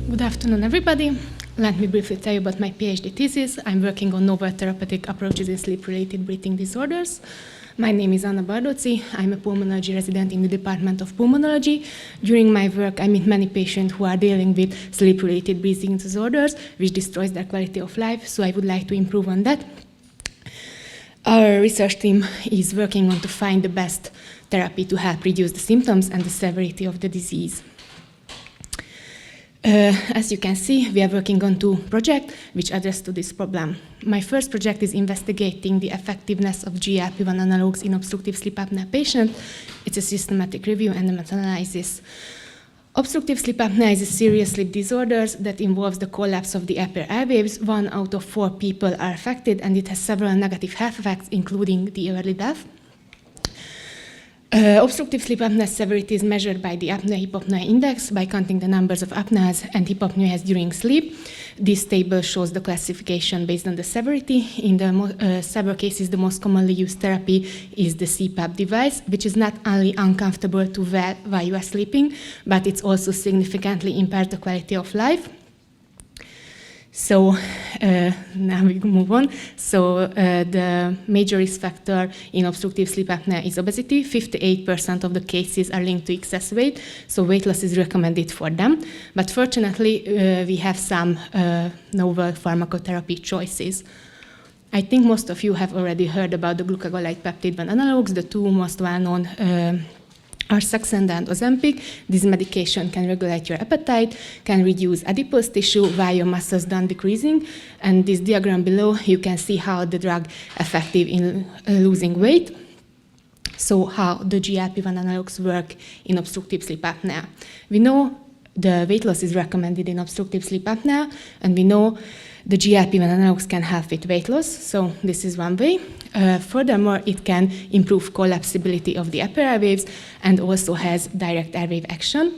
Good afternoon, everybody. Let me briefly tell you about my PhD thesis. I'm working on novel therapeutic approaches in sleep-related breathing disorders. My name is Bardóczi. I'm a pulmonology resident in the Department of Pulmonology. During my work, I meet many patients who are dealing with sleep-related breathing disorders, which destroys their quality of life, so I would like to improve on that. Our research team is working on to find the best therapy to help reduce the symptoms and the severity of the disease. As you can see, we are working on two projects which address to this problem. My first project is investigating the effectiveness of GLP-1 analogs in obstructive sleep apnea patients. It's a systematic review and a meta-analysis. Obstructive sleep apnea is a serious sleep disorder that involves the collapse of the upper airwaves. 1 out of 4 people are affected, and it has several negative health effects, including the early death. Obstructive sleep apnea severity is measured by the apnea-hypopnea index by counting the numbers of apneas and hypopneas during sleep. This table shows the classification based on the severity. In the several cases, the most commonly used therapy is the CPAP device, which is not only uncomfortable to wear while you are sleeping, but it's also significantly impairs the quality of life. So now we move on. So the major risk factor in obstructive sleep apnea is obesity. 58% of the cases are linked to excess weight, so weight loss is recommended for them. But fortunately, we have some novel pharmacotherapy choices. I think most of you have already heard about the glucagon-like peptide-1 analogs. The two most well-known are Saxenda and Ozempic. This medication can regulate your appetite, can reduce adipose tissue while your muscles don't decreasing. And this diagram below, you can see how the drug effective in losing weight. So how the GLP-1 analogs work in obstructive sleep apnea. We know the weight loss is recommended in obstructive sleep apnea, and we know the GLP-1 analogs can help with weight loss, so this is one way. Furthermore, it can improve collapsibility of the upper airwaves and also has direct airwave action.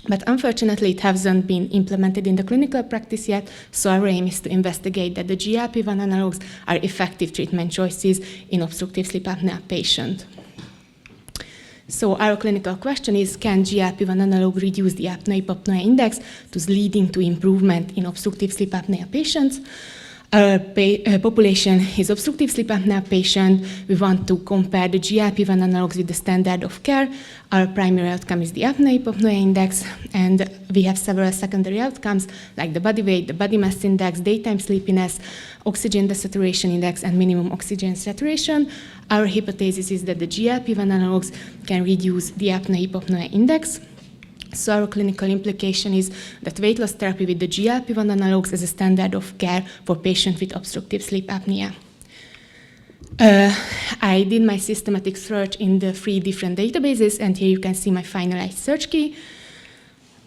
But unfortunately, it hasn't been implemented in the clinical practice yet, so our aim is to investigate that the GLP-1 analogs are effective treatment choices in obstructive sleep apnea patients. So our clinical question is, can GLP-1 analog reduce the apnea-hypopnea index, thus leading to improvement in obstructive sleep apnea patients? Our population is obstructive sleep apnea patient. We want to compare the GLP-1 analogs with the standard of care. Our primary outcome is the apnea-hypopnea index, and we have several secondary outcomes like the body weight, the body mass index, daytime sleepiness, oxygen desaturation index, and minimum oxygen saturation. Our hypothesis is that the GLP-1 analogs can reduce the apnea-hypopnea index. So our clinical implication is that weight loss therapy with the GLP-1 analogs is a standard of care for patients with obstructive sleep apnea. I did my systematic search in the 3 different databases, and here you can see my finalized search key.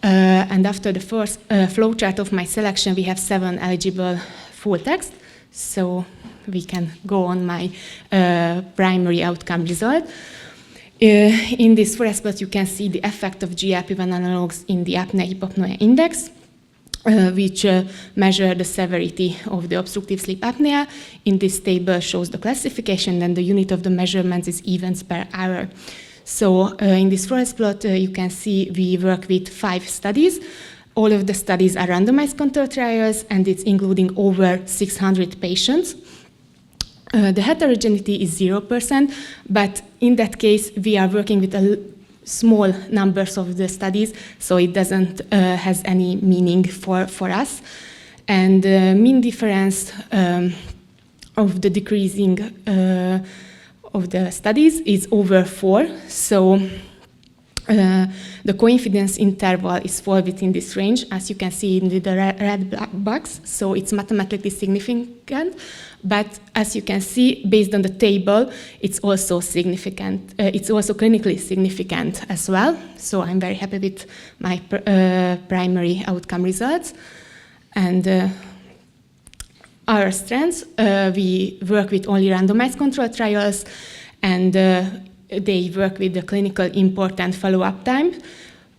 And after the first flowchart of my selection, we have 7 eligible full text. So we can go on my primary outcome result. In this first plot, you can see the effect of GLP-1 analogs in the apnea-hypopnea index, which measure the severity of the obstructive sleep apnea. In this table shows the classification, and the unit of the measurements is events per hour. So in this first plot, you can see we work with 5 studies. All of the studies are randomized controlled trials, and it's including over 600 patients. The heterogeneity is 0%, but in that case, we are working with a small numbers of the studies, so it doesn't has any meaning for us. And the mean difference of the decreasing of the studies is over 4. So the confidence interval is fall within this range, as you can see in the red box, so it's mathematically significant. But as you can see, based on the table, it's also significant. It's also clinically significant as well. So I'm very happy with my primary outcome results. And our strengths, we work with only randomized controlled trials, and they work with the clinical important follow-up time,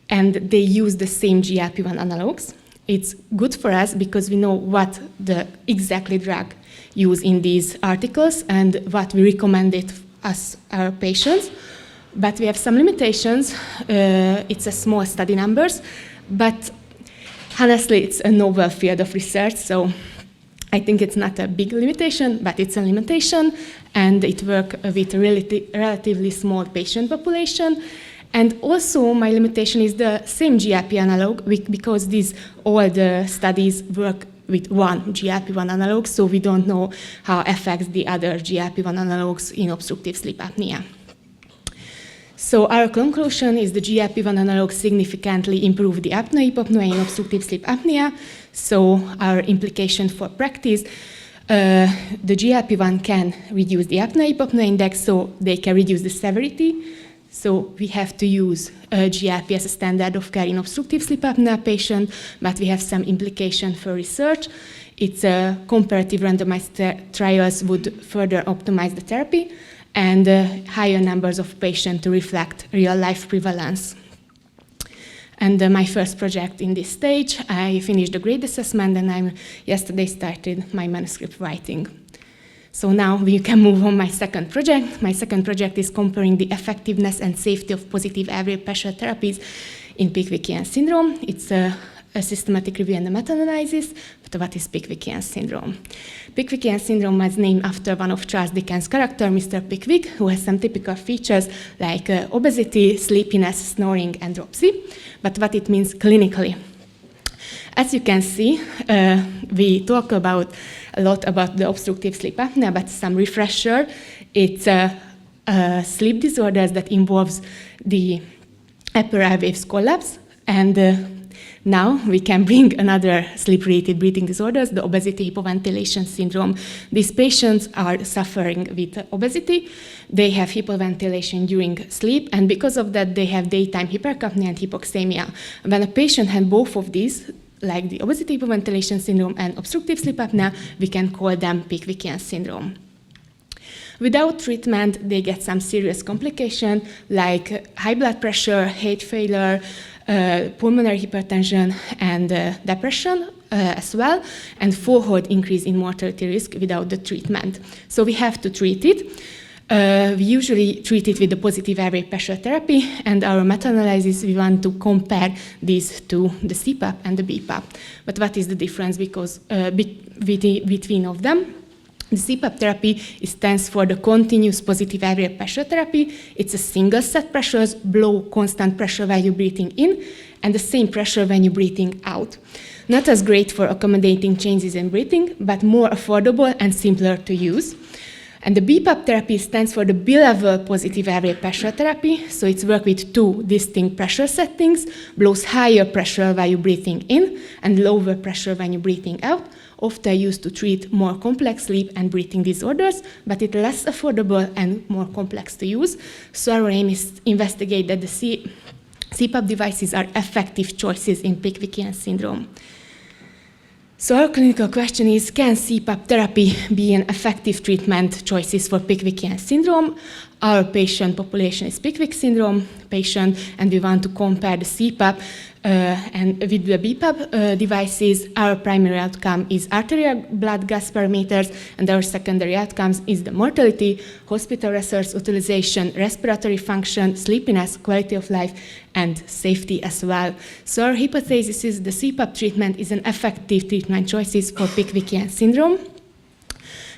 and they use the same GLP-1 analogs. It's good for us because we know what the exactly drug use in these articles and what we recommend it as our patients. But we have some limitations. It's a small study numbers, but Honestly, it's a novel field of research, so I think it's not a big limitation, but it's a limitation, and it works with a relatively small patient population. And also, my limitation is the same GLP analog, because all the studies work with one GLP-1 analog, so we don't know how it affects the other GLP-1 analogs in obstructive sleep apnea. So our conclusion is the GLP-1 analog significantly improve the apnea-hypopnea in obstructive sleep apnea. So our implication for practice, the GLP-1 can reduce the apnea-hypopnea index, so they can reduce the severity. So we have to use GLP as a standard of care in obstructive sleep apnea patient, but we have some implication for research. It's a comparative randomized trials would further optimize the therapy, and higher numbers of patients to reflect real-life prevalence. And my first project in this stage, I finished the grade assessment, and I yesterday started my manuscript writing. So now we can move on my second project. My second project is comparing the effectiveness and safety of positive airway pressure therapies in Pickwickian syndrome. It's a systematic review and a meta-analysis, but what is Pickwickian syndrome? Pickwickian syndrome was named after one of Charles Dickens' characters, Mr. Pickwick, who has some typical features like obesity, sleepiness, snoring, and dropsy. But what it means clinically. As you can see, we talk a lot about the obstructive sleep apnea, but some refresher. It's sleep disorders that involves the upper airways collapse, and now we can bring another sleep-related breathing disorders, the obesity-hypoventilation syndrome. These patients are suffering with obesity. They have hypoventilation during sleep, and because of that, they have daytime hypercapnia and hypoxemia. When a patient has both of these, like the obesity-hypoventilation syndrome and obstructive sleep apnea, we can call them Pickwickian syndrome. Without treatment, they get some serious complications like high blood pressure, heart failure, pulmonary hypertension, and depression as well, and fourfold increase in mortality risk without the treatment. So we have to treat it. We usually treat it with the positive airway pressure therapy, and our meta-analysis, we want to compare these to the CPAP and the BPAP. But what is the difference between of them? The CPAP therapy stands for the continuous positive airway pressure therapy. It's a single set pressures, blow constant pressure while you're breathing in, and the same pressure when you're breathing out. Not as great for accommodating changes in breathing, but more affordable and simpler to use. And the BPAP therapy stands for the bilevel positive airway pressure therapy. So it's work with two distinct pressure settings, blows higher pressure while you're breathing in and lower pressure when you're breathing out, often used to treat more complex sleep and breathing disorders, but it's less affordable and more complex to use. So our aim is to investigate that the CPAP devices are effective choices in Pickwickian syndrome. So our clinical question is, can CPAP therapy be an effective treatment choices for Pickwickian syndrome? Our patient population is Pickwick syndrome patient, and we want to compare the CPAP and with the BPAP devices. Our primary outcome is arterial blood gas parameters, and our secondary outcomes is the mortality, hospital resource utilization, respiratory function, sleepiness, quality of life, and safety as well. So our hypothesis is the CPAP treatment is an effective treatment choices for Pickwickian syndrome.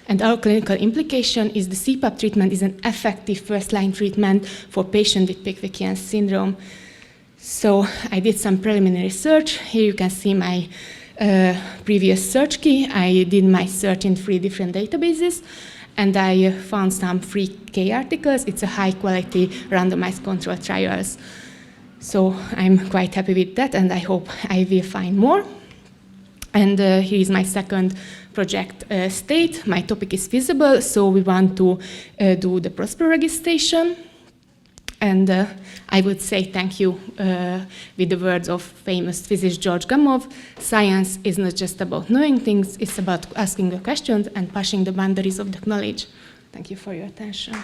And our clinical implication is the CPAP treatment is an effective first-line treatment for patients with Pickwickian syndrome. So I did some preliminary research. Here you can see my previous search key. I did my search in 3 different databases, and I found some free K articles. It's a high-quality randomized control trials. So I'm quite happy with that, and I hope I will find more. And here is my second project state. My topic is feasible, so we want to do the PROSPER registration. And I would say thank you with the words of famous physicist George Gamow. Science is not just about knowing things, it's about asking the questions and pushing the boundaries of the knowledge. Thank you for your attention.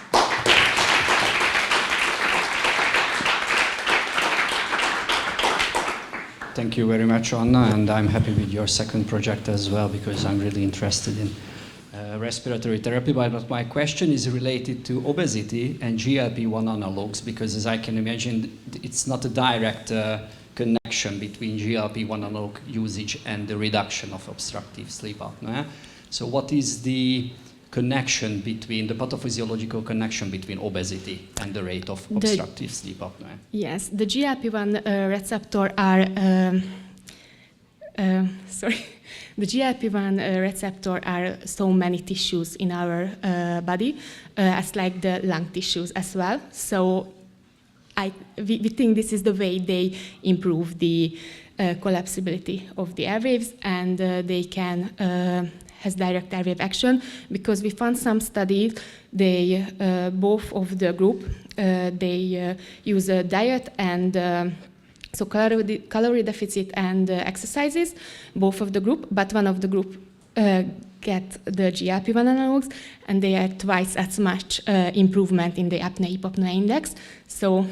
Thank you very much, Anna, and I'm happy with your second project as well, because I'm really interested in respiratory therapy. But my question is related to obesity and GLP-1 analogs, because as I can imagine, it's not a direct connection between GLP-1 analog usage and the reduction of obstructive sleep apnea. So what is the connection between the pathophysiological connection between obesity and the rate of obstructive sleep apnea? Yes, the GLP-1 receptor are the GLP-1 receptor are so many tissues in our body, as like the lung tissues as well. So we think this is the way they improve the collapsibility of the airwaves, and they can has direct airwave action, because we found some studies, they both of the group, they use a diet and so calorie deficit and exercises, both of the group, but one of the group get the GLP-1 analogs, and they are twice as much improvement in the apnea-hypopnea index. So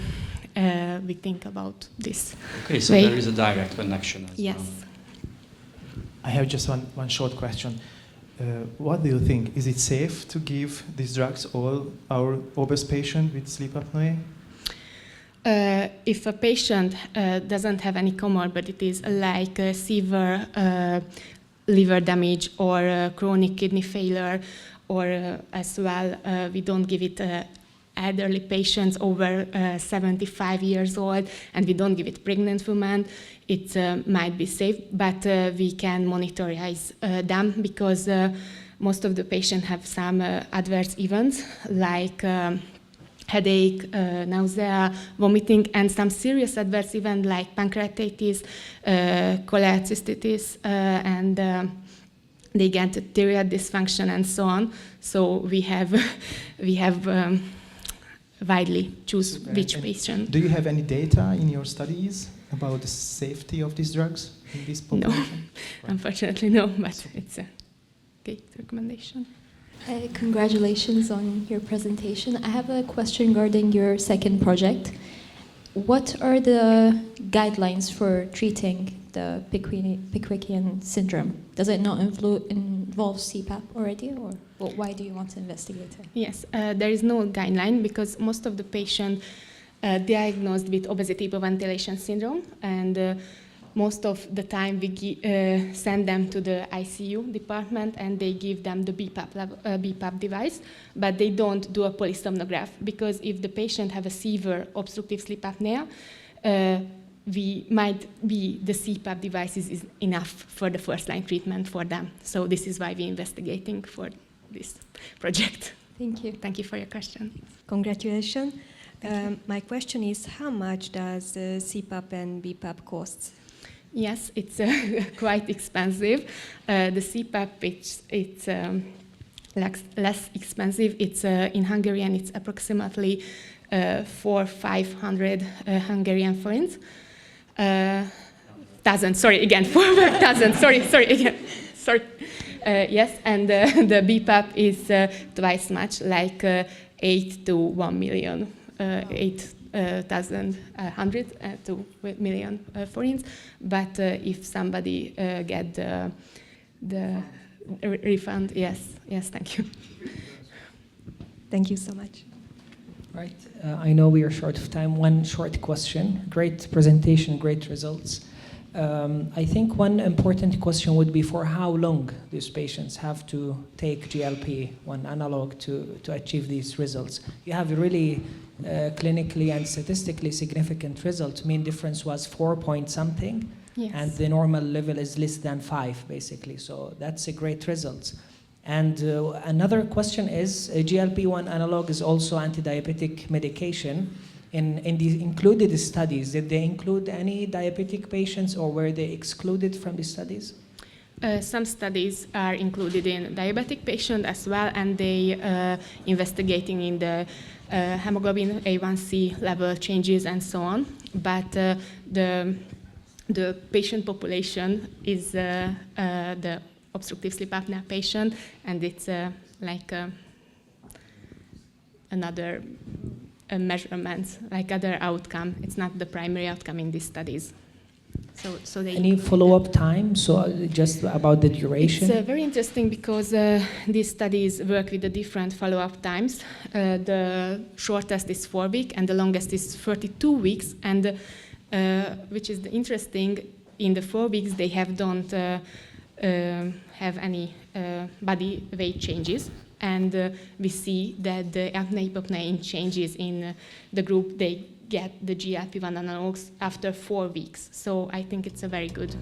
we think about this. Okay, so there is a direct connection as yes. well. I have just one short question. What do you think? Is it safe to give these drugs all our obese patients with sleep apnea? If a patient doesn't have any comorbidities like severe liver damage or chronic kidney failure, or as well, we don't give it elderly patients over 75 years old, and we don't give it pregnant women, it might be safe, but we can monitorize them, because most of the patients have some adverse events like headache, nausea, vomiting, and some serious adverse events like pancreatitis, cholecystitis, and they get thyroid dysfunction and so on. So we have widely choose which patient. Do you have any data in your studies about the safety of these drugs in this population? No, unfortunately no, but it's a great recommendation. Congratulations on your presentation. I have a question regarding your second project. What are the guidelines for treating the Pickwickian syndrome? Does it not involve CPAP already, or why do you want to investigate it? Yes, there is no guideline, because most of the patients diagnosed with obesity-hypoventilation syndrome, and most of the time we send them to the ICU department, and they give them the BPAP device, but they don't do a polysomnograph, because if the patient have a severe obstructive sleep apnea, we might be the CPAP devices is enough for the first-line treatment for them. So this is why we're investigating for this project. Thank you. Thank you for your question. Congratulations. My question is, how much does CPAP and BPAP cost? Yes, it's quite expensive. The CPAP, it's less expensive. It's in Hungarian, it's approximately 400-500 Hungarian forints. 1,000, sorry, again, 4,000, sorry, again, sorry. Yes, and the BPAP is twice much, like 8 to 1 million, 8,100 to million forints. But if somebody get the refund, yes, thank you. Thank you so much. Right. I know we are short of time. One short question. Great presentation, great results. I think one important question would be, for how long these patients have to take GLP-1 analog to achieve these results? You have really clinically and statistically significant results. Mean difference was 4 point something, Yes. and the normal level is less than 5, basically. So that's a great result. And another question is, GLP-1 analog is also anti-diabetic medication. In the included studies, did they include any diabetic patients, or were they excluded from the studies? Some studies are included in diabetic patients as well, and they investigating in the hemoglobin A1C level changes and so on. But the patient population is the obstructive sleep apnea patient, and it's like another measurement, like other outcome. It's not the primary outcome in these studies. So they Any follow-up time? So just about the duration? It's very interesting, because these studies work with the different follow-up times. The shortest is 4 weeks, and the longest is 32 weeks. And which is interesting. In the 4 weeks, they don't have any body weight changes. And we see that the apnea-hypopnea changes in the group, they get the GLP-1 analogs after 4 weeks. So I think it's a very good